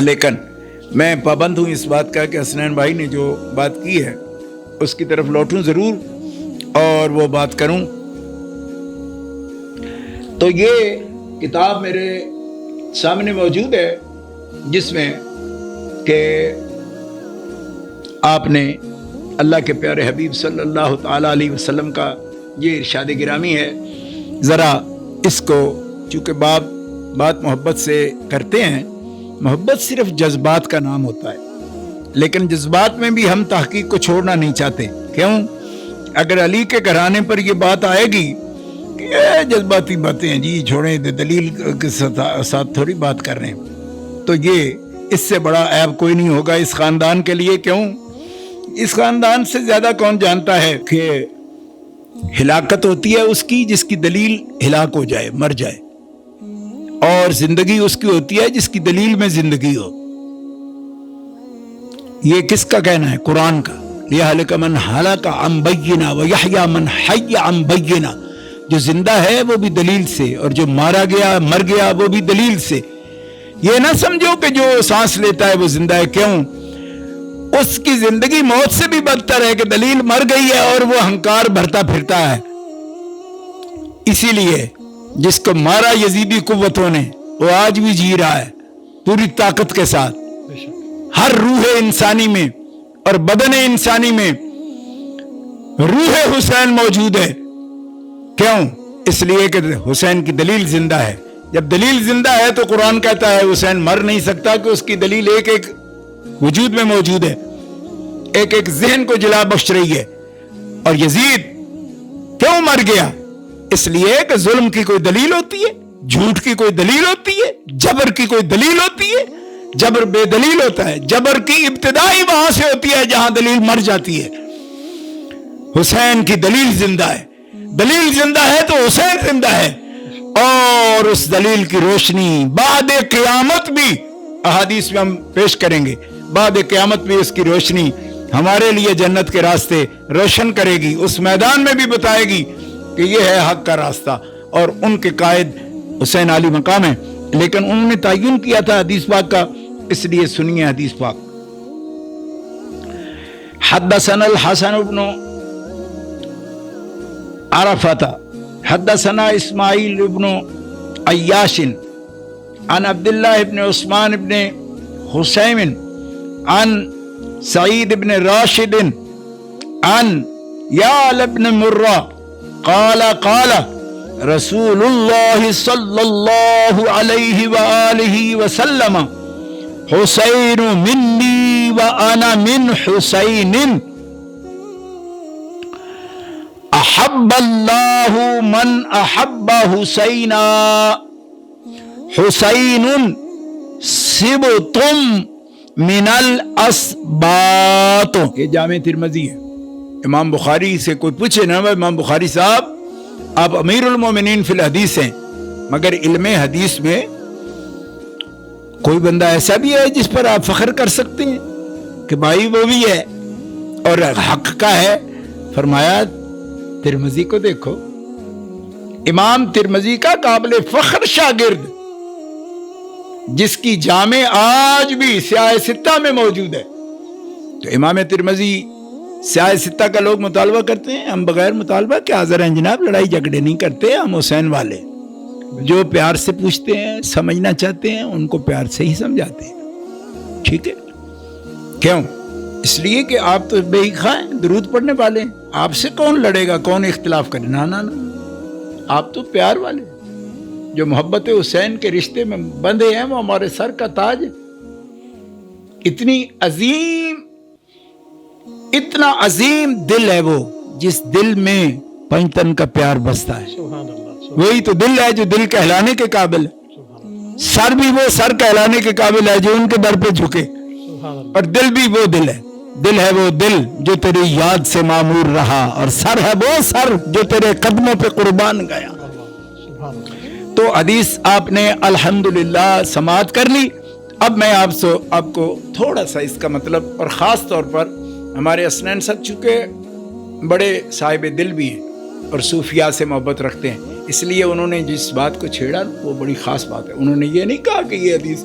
لیکن میں پابند ہوں اس بات کا کہ حسنین بھائی نے جو بات کی ہے اس کی طرف لوٹوں ضرور اور وہ بات کروں. تو یہ کتاب میرے سامنے موجود ہے جس میں کہ آپ نے اللہ کے پیارے حبیب صلی اللہ تعالیٰ علیہ وسلم کا یہ ارشاد گرامی ہے. ذرا اس کو چونکہ بات محبت سے کرتے ہیں، محبت صرف جذبات کا نام ہوتا ہے، لیکن جذبات میں بھی ہم تحقیق کو چھوڑنا نہیں چاہتے. کیوں؟ اگر علی کے گھرانے پر یہ بات آئے گی کہ یہ جذباتی باتیں ہیں جی، چھوڑیں، دلیل کے ساتھ تھوڑی بات کر رہے ہیں، تو یہ اس سے بڑا عیب کوئی نہیں ہوگا اس خاندان کے لیے. کیوں؟ اس خاندان سے زیادہ کون جانتا ہے کہ ہلاکت ہوتی ہے اس کی جس کی دلیل ہلاک ہو جائے، مر جائے، اور زندگی اس کی ہوتی ہے جس کی دلیل میں زندگی ہو. یہ کس کا کہنا ہے؟ قرآن کا. لِيَهْلِكَ مَنْ هَلَكَ عَنْ بَيِّنَةٍ وَيَحْيَىٰ مَنْ حَيَّ عَنْ بَيِّنَةٍ. جو زندہ ہے وہ بھی دلیل سے، اور جو مر گیا وہ بھی دلیل سے. یہ نہ سمجھو کہ جو سانس لیتا ہے وہ زندہ ہے. کیوں؟ اس کی زندگی موت سے بھی بدتر ہے کہ دلیل مر گئی ہے اور وہ ہنکار بھرتا پھرتا ہے. اسی لیے جس کو مارا یزیدی قوتوں نے وہ آج بھی جی رہا ہے پوری طاقت کے ساتھ. ہر روح انسانی میں اور بدن انسانی میں روح حسین موجود ہے. کیوں؟ اس لیے کہ حسین کی دلیل زندہ ہے. جب دلیل زندہ ہے تو قرآن کہتا ہے حسین مر نہیں سکتا، کہ اس کی دلیل ایک ایک وجود میں موجود ہے، ایک ایک ذہن کو جلا بخش رہی ہے. اور یزید کیوں مر گیا؟ اس لیے کہ ظلم کی کوئی دلیل ہوتی ہے، جھوٹ کی کوئی دلیل ہوتی ہے، جبر کی کوئی دلیل ہوتی ہے. جبر بے دلیل ہوتا ہے. جبر کی ابتدائی وہاں سے ہوتی ہے جہاں دلیل مر جاتی ہے. حسین کی دلیل زندہ ہے. دلیل زندہ ہے تو حسین زندہ ہے، اور اس دلیل کی روشنی بعد قیامت بھی، احادیث میں ہم پیش کریں گے، بعد قیامت بھی اس کی روشنی ہمارے لیے جنت کے راستے روشن کرے گی. اس میدان میں بھی بتائے گی کہ یہ ہے حق کا راستہ. اور ان کے قائد حسین علی مقام ہے، لیکن انہوں نے تعین کیا تھا حدیث پاک کا. اس لیے سنیے حدیث پاک. حدثنا الحسن بن عرفة حدثنا اسماعیل بن عیاش عن عبد الله بن عثمان بن حسیم عن سعید بن راشد عن یعل بن مرہ قال قال رسول اللہ صلی اللہ علیہ وآلہ وسلم حسین منی وانا من حسین احب اللہ من احب حسینا حسین سبط من الاسباط. یہ جامع ترمذی ہے. امام بخاری سے کوئی پوچھے نا امام بخاری صاحب آپ امیر المومنین فی الحدیث ہیں، مگر علم حدیث میں کوئی بندہ ایسا بھی ہے جس پر آپ فخر کر سکتے ہیں کہ بھائی وہ بھی ہے اور حق کا ہے؟ فرمایا ترمذی کو دیکھو، امام ترمذی کا قابل فخر شاگرد جس کی جامع آج بھی سیاہ ستہ میں موجود ہے. تو امام ترمذی سیاہ ستہ کا لوگ مطالبہ کرتے ہیں، ہم بغیر مطالبہ کے حاضر ہیں جناب، لڑائی جھگڑے نہیں کرتے. ہم حسین والے جو پیار سے پوچھتے ہیں، سمجھنا چاہتے ہیں، ان کو پیار سے ہی سمجھاتے ہیں. ٹھیک ہے؟ کیوں؟ اس لیے کہ آپ تو بے خواہ ہیں، درود پڑھنے والے ہیں. آپ سے کون لڑے گا، کون اختلاف کرے؟ نا آپ تو پیار والے جو محبت حسین کے رشتے میں بندھے ہیں، وہ ہمارے سر کا تاج ہے. اتنا عظیم دل ہے وہ، جس دل میں پنجتن کا پیار بستا ہے. وہی تو دل ہے جو دل کہلانے کے قابل ہے. سر بھی وہ سر کہلانے کے قابل ہے جو ان کے در پہ جھکے، اور دل بھی وہ دل ہے. دل ہے وہ دل جو تیری یاد سے معمور رہا، اور سر ہے وہ سر جو تیرے قدموں پہ قربان گیا. تو حدیث آپ نے الحمدللہ سماعت کر لی. اب میں آپ کو تھوڑا سا اس کا مطلب، اور خاص طور پر ہمارے حسنین صاحب چونکہ بڑے صاحب دل بھی ہیں اور صوفیاء سے محبت رکھتے ہیں، اس لیے انہوں نے جس بات کو چھیڑا وہ بڑی خاص بات ہے. انہوں نے یہ نہیں کہا کہ یہ حدیث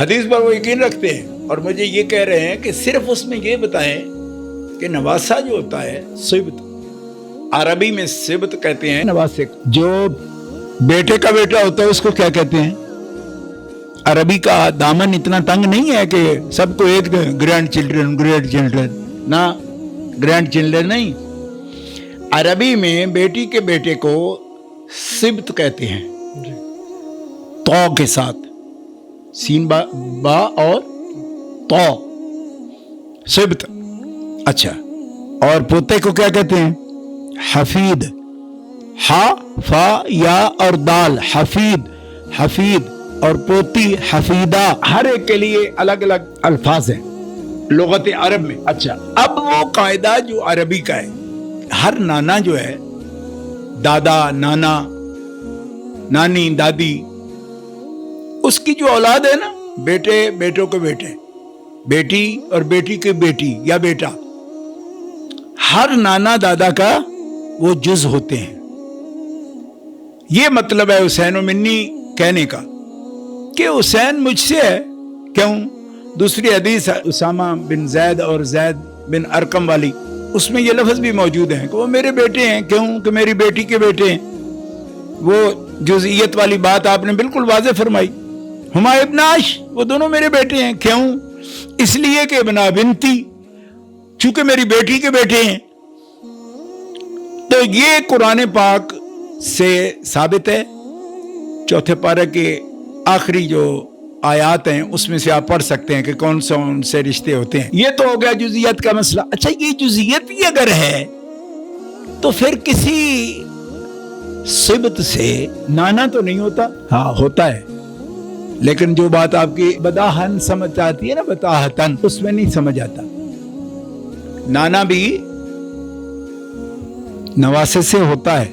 حدیث پر وہ یقین رکھتے ہیں اور مجھے یہ کہہ رہے ہیں کہ صرف اس میں یہ بتائیں کہ نواسہ جو ہوتا ہے صبت، عربی میں صبت کہتے ہیں نواسے، جو بیٹے کا بیٹا ہوتا ہے اس کو کیا کہتے ہیں؟ عربی کا دامن اتنا تنگ نہیں ہے کہ سب کو ایک گرینڈ چلڈرن نہ، گرینڈ چلڈرن نہیں، عربی میں بیٹی کے بیٹے کو صبت کہتے ہیں، تو کے ساتھ سین با اور تو، صبت۔ اچھا، اور پوتے کو کیا کہتے ہیں؟ حفید، ہا فا یا اور دال، حفید، اور پوتی حفیدہ، ہر ایک کے لیے الگ الگ الفاظ ہیں لغت عرب میں۔ اچھا، اب وہ قاعدہ جو عربی کا ہے، ہر نانا جو ہے، دادا، نانا، نانی، دادی، اس کی جو اولاد ہے نا، بیٹوں کے بیٹے، بیٹی اور بیٹی کی بیٹی یا بیٹا، ہر نانا دادا کا وہ جز ہوتے ہیں۔ یہ مطلب ہے حسین و منی کہنے کا کہ حسین مجھ سے ہے۔ کیوں؟ دوسری حدیث اسامہ بن زید اور زید بن ارقم والی، اس میں یہ لفظ بھی موجود ہیں کہ وہ میرے بیٹے ہیں۔ کیوں کہ میری بیٹی کے بیٹے ہیں۔ وہ جزئیت والی بات آپ نے بالکل واضح فرمائی۔ ہما ابن عاش، وہ دونوں میرے بیٹے ہیں۔ کیوں؟ اس لیے کہ ابن بنتی، چونکہ میری بیٹی کے بیٹے ہیں۔ تو یہ قرآن پاک سے ثابت ہے۔ چوتھے پارے کے آخری جو آیات ہیں اس میں سے آپ پڑھ سکتے ہیں کہ کون سا ان سے رشتے ہوتے ہیں۔ یہ تو ہو گیا جزئیت کا مسئلہ۔ اچھا، یہ جزئیت بھی اگر ہے تو پھر کسی صبت سے نانا تو نہیں ہوتا؟ ہاں ہوتا ہے، لیکن جو بات آپ کی بداہن سمجھ آتی ہے نا، بتاہتن، اس میں نہیں سمجھ آتا۔ نانا بھی نواسے سے ہوتا ہے۔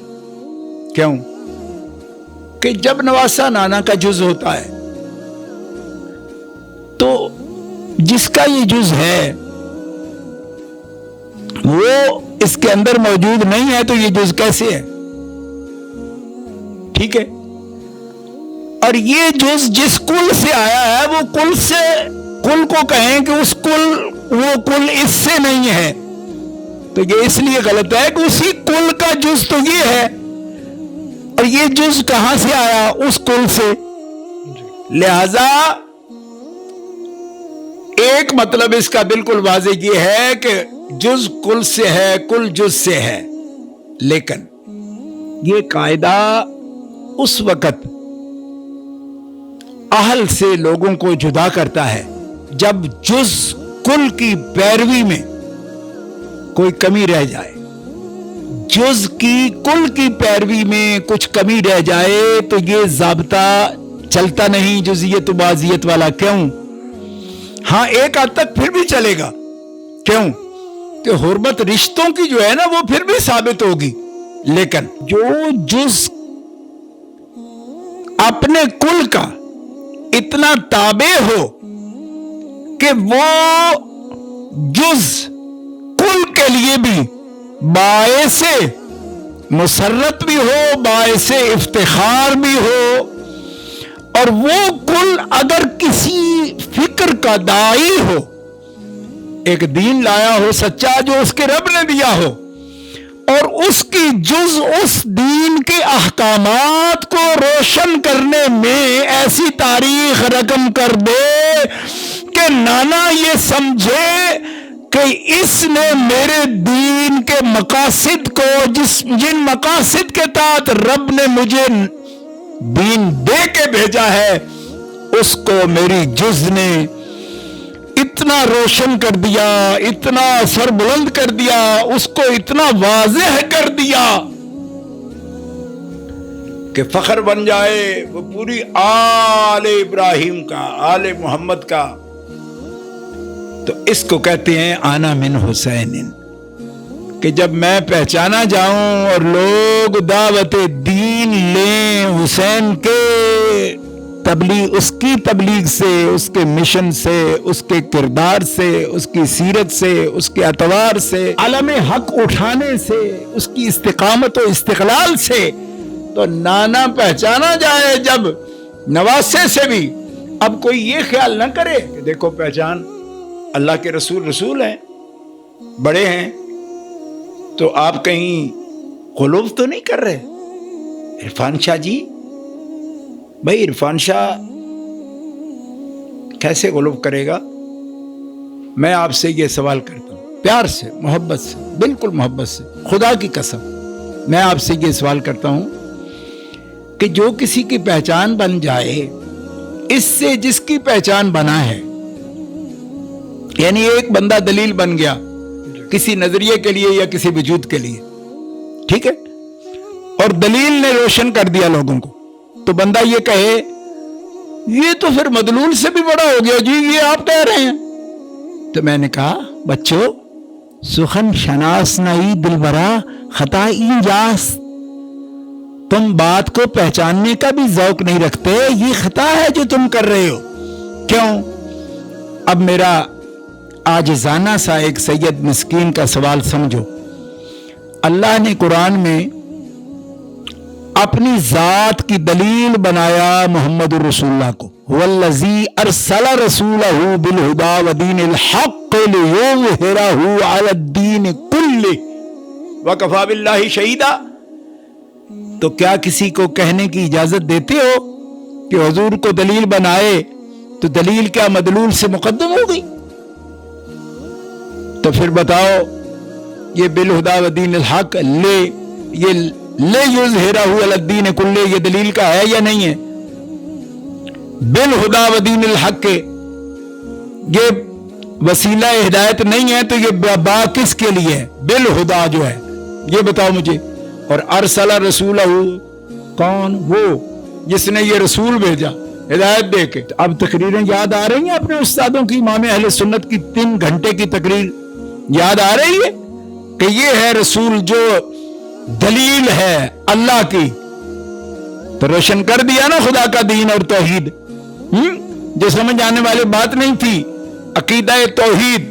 کیوں؟ کہ جب نواسا نانا کا جز ہوتا ہے تو جس کا یہ جز ہے وہ اس کے اندر موجود نہیں ہے، تو یہ جز کیسے ہے؟ ٹھیک ہے، اور یہ جز جس کل سے آیا ہے وہ کل سے، کل کو کہیں کہ اس کل، وہ کل اس سے نہیں ہے، تو یہ اس لیے غلط ہے کہ اسی کل کا جز تو یہ ہے، اور یہ جز کہاں سے آیا؟ اس کل سے۔ لہذا ایک مطلب اس کا بالکل واضح یہ ہے کہ جز کل سے ہے، کل جز سے ہے، لیکن یہ قاعدہ اس وقت اہل سے لوگوں کو جدا کرتا ہے جب جز کل کی پیروی میں کوئی کمی رہ جائے۔ جز کی کل کی پیروی میں کچھ کمی رہ جائے تو یہ ضابطہ چلتا نہیں جزئیت و بعضیت والا۔ کیوں؟ ہاں ایک حد تک پھر بھی چلے گا۔ کیوں؟ کہ حرمت رشتوں کی جو ہے نا وہ پھر بھی ثابت ہوگی، لیکن جو جز اپنے کل کا اتنا تابع ہو کہ وہ جز کل کے لیے بھی باعث مسرت بھی ہو، باعث افتخار بھی ہو، اور وہ کل اگر کسی فکر کا داعی ہو، ایک دین لایا ہو سچا جو اس کے رب نے دیا ہو، اور اس کی جز اس دین کے احکامات کو روشن کرنے میں ایسی تاریخ رقم کر دے کہ نانا یہ سمجھے کہ اس نے میرے دین کے مقاصد کو، جن مقاصد کے تحت رب نے مجھے دین دے کے بھیجا ہے، اس کو میری جز نے اتنا روشن کر دیا، اتنا سر بلند کر دیا، اس کو اتنا واضح کر دیا کہ فخر بن جائے وہ پوری آل ابراہیم کا، آل محمد کا۔ تو اس کو کہتے ہیں آنا من حسین، کہ جب میں پہچانا جاؤں اور لوگ دعوت دین لیں حسین کے، تبلیغ، اس کی تبلیغ سے، اس کے مشن سے، اس کے کردار سے، اس کی سیرت سے، اس کے اعتبار سے، علم حق اٹھانے سے، اس کی استقامت و استقلال سے، تو نانا پہچانا جائے جب نواسے سے بھی اب کوئی یہ خیال نہ کرے کہ دیکھو پہچان اللہ کے رسول ہیں، بڑے ہیں، تو آپ کہیں غلو تو نہیں کر رہے؟ عرفان شاہ جی، بھائی عرفان شاہ کیسے غلو کرے گا؟ میں آپ سے یہ سوال کرتا ہوں، پیار سے، محبت سے، بالکل محبت سے، خدا کی قسم میں آپ سے یہ سوال کرتا ہوں کہ جو کسی کی پہچان بن جائے، اس سے جس کی پہچان بنا ہے، یعنی ایک بندہ دلیل بن گیا کسی نظریے کے لیے یا کسی وجود کے لیے، ٹھیک ہے، اور دلیل نے روشن کر دیا لوگوں کو، تو بندہ یہ کہے یہ تو پھر مدلول سے بھی بڑا ہو گیا جی، یہ آپ کہہ رہے ہیں۔ تو میں نے کہا بچوں، سخن شناس نئی دلبرا خطا اینجاس، تم بات کو پہچاننے کا بھی ذوق نہیں رکھتے، یہ خطا ہے جو تم کر رہے ہو۔ کیوں؟ اب میرا عاجزانہ سا ایک سید مسکین کا سوال سمجھو۔ اللہ نے قرآن میں اپنی ذات کی دلیل بنایا محمد الرسول اللہ کو، والذی ارسل رسولہ بالہدی ودین الحق لیظہرہ علی الدین کلہ وکفی باللہ شہیدا۔ تو کیا کسی کو کہنے کی اجازت دیتے ہو کہ حضور کو دلیل بنائے تو دلیل کیا مدلول سے مقدم ہو گئی؟ تو پھر بتاؤ یہ بالہدی ودین الحق لے یظہرہ علی الدین کلہ، یہ دلیل کا ہے یا نہیں ہے؟ بالہدی ودین الحق کے یہ وسیلہ ہدایت نہیں ہے، تو یہ با کس کے لیے ہے؟ بالہدی جو ہے، یہ بتاؤ مجھے۔ اور ارسل رسولہ، کون؟ وہ جس نے یہ رسول بھیجا ہدایت دے کے۔ اب تقریریں یاد آ رہی ہیں اپنے استادوں کی، امام اہل سنت کی 3 گھنٹے کی تقریر یاد آ رہی ہے کہ یہ ہے رسول جو دلیل ہے اللہ کی، تو روشن کر دیا نا خدا کا دین اور توحید۔ جو سمجھ آنے والی بات نہیں تھی عقیدہ توحید،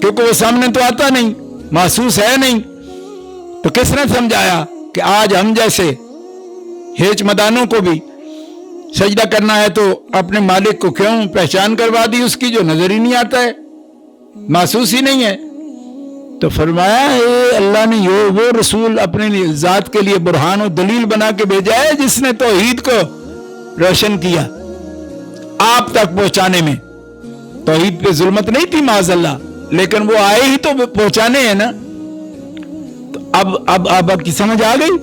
کیونکہ وہ سامنے تو آتا نہیں، محسوس ہے نہیں، تو کس نے سمجھایا کہ آج ہم جیسے ہیچ مدانوں کو بھی سجدہ کرنا ہے تو اپنے مالک کو کیوں پہچان کروا دی اس کی جو نظر ہی نہیں آتا ہے، محسوس ہی نہیں ہے؟ تو فرمایا اے اللہ نے وہ رسول اپنے ذات کے لیے برہان و دلیل بنا کے بھیجا ہے جس نے توحید کو روشن کیا آپ تک پہنچانے میں۔ توحید پہ ظلمت نہیں تھی معاذ اللہ، لیکن وہ آئے ہی تو پہنچانے ہیں نا۔ تو اب کی سمجھ آ گئی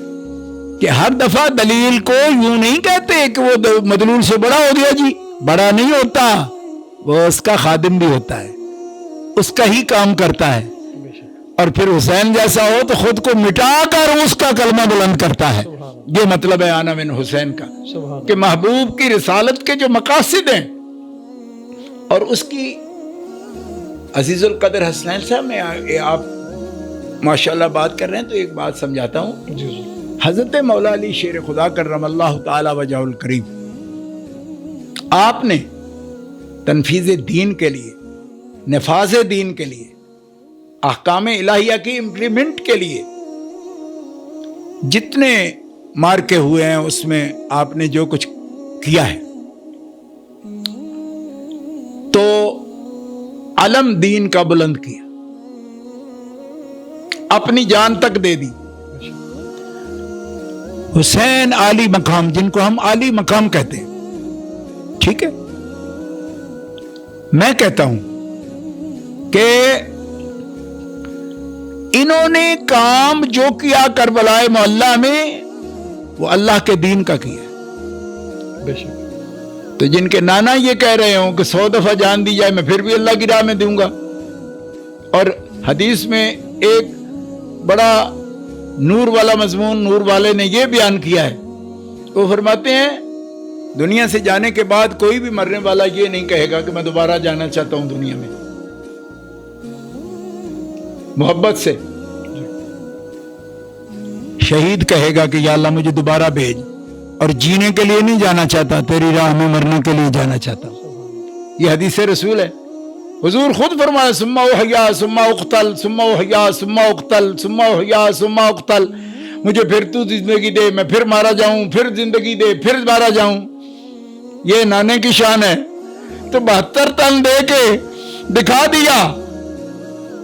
کہ ہر دفعہ دلیل کو یوں نہیں کہتے کہ وہ مدلول سے بڑا ہو گیا جی، بڑا نہیں ہوتا، وہ اس کا خادم بھی ہوتا ہے، اس کا ہی کام کرتا ہے، اور پھر حسین جیسا ہو تو خود کو مٹا کر اس کا کلمہ بلند کرتا ہے۔ یہ مطلب ہے آنا من حسین کا، کہ محبوب کی رسالت کے جو مقاصد ہیں اور اس کی عزیز القدر حسنین صاحب، میں آپ ماشاءاللہ بات کر رہے ہیں تو ایک بات سمجھاتا ہوں۔ حضرت مولا علی شیر خدا کرم اللہ تعالی وجہ الکریم، آپ نے تنفیذ دین کے لیے، نفاذ دین کے لیے، احکام الہیہ کی امپلیمنٹ کے لیے جتنے مارکے ہوئے ہیں اس میں آپ نے جو کچھ کیا ہے، تو علم دین کا بلند کیا، اپنی جان تک دے دی۔ حسین عالی مقام، جن کو ہم عالی مقام کہتے ہیں، ٹھیک ہے، میں کہتا ہوں کہ انہوں نے کام جو کیا کربلا معلّہ میں وہ اللہ کے دین کا کیا ہے۔ بے شک۔ تو جن کے نانا یہ کہہ رہے ہوں کہ 100 دفعہ جان دی جائے میں پھر بھی اللہ کی راہ میں دوں گا، اور حدیث میں ایک بڑا نور والا مضمون نور والے نے یہ بیان کیا ہے، وہ فرماتے ہیں دنیا سے جانے کے بعد کوئی بھی مرنے والا یہ نہیں کہے گا کہ میں دوبارہ جانا چاہتا ہوں دنیا میں، محبت سے شہید کہے گا کہ یا اللہ مجھے دوبارہ بھیج، اور جینے کے لیے نہیں جانا چاہتا، تیری راہ میں مرنے کے لیے جانا چاہتا ہوں۔ یہ حدیث رسول ہے، حضور خود فرمایا ثم احیا ثم اقتل ثم احیا ثم اقتل ثم احیا ثم اقتل، مجھے پھر تو زندگی دے، میں پھر مارا جاؤں، پھر زندگی دے، پھر مارا جاؤں۔ یہ نانے کی شان ہے. تو 72 تن دے کے دکھا دیا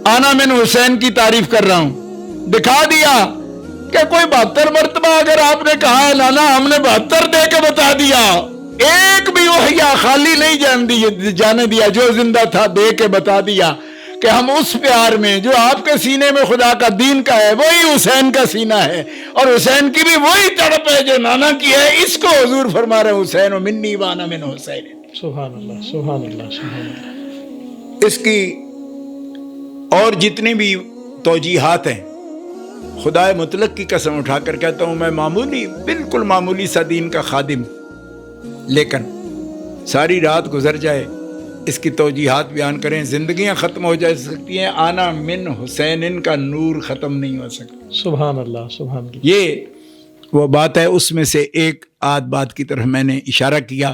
آنا من حسین کی تعریف کر رہا ہوں. دکھا دیا کہ کوئی 72 مرتبہ اگر آپ نے کہا ہے لانا ہم نے 72 دے کے بتا دیا. ایک بھی وحیہ خالی نہیں جانے دیا. جو زندہ تھا دے کے بتا دیا کہ ہم اس پیار میں جو آپ کے سینے میں خدا کا دین کا ہے وہی حسین کا سینہ ہے, اور حسین کی بھی وہی تڑپ ہے جو نانا کی ہے. اس کو حضور فرما رہے حسین و منی وانا من حسین. سبحان اللہ سبحان اللہ سبحان اللہ. اس کی اور جتنی بھی توجیحات ہیں, خدائے مطلق کی قسم اٹھا کر کہتا ہوں میں معمولی بالکل معمولی سا دین کا خادم, لیکن ساری رات گزر جائے اس کی توجیحات بیان کریں, زندگیاں ختم ہو جا سکتی ہیں, آنا من حسین ان کا نور ختم نہیں ہو سکتا. سبحان اللہ سبحان اللہ. یہ وہ بات ہے. اس میں سے ایک آدھ بات کی طرف میں نے اشارہ کیا.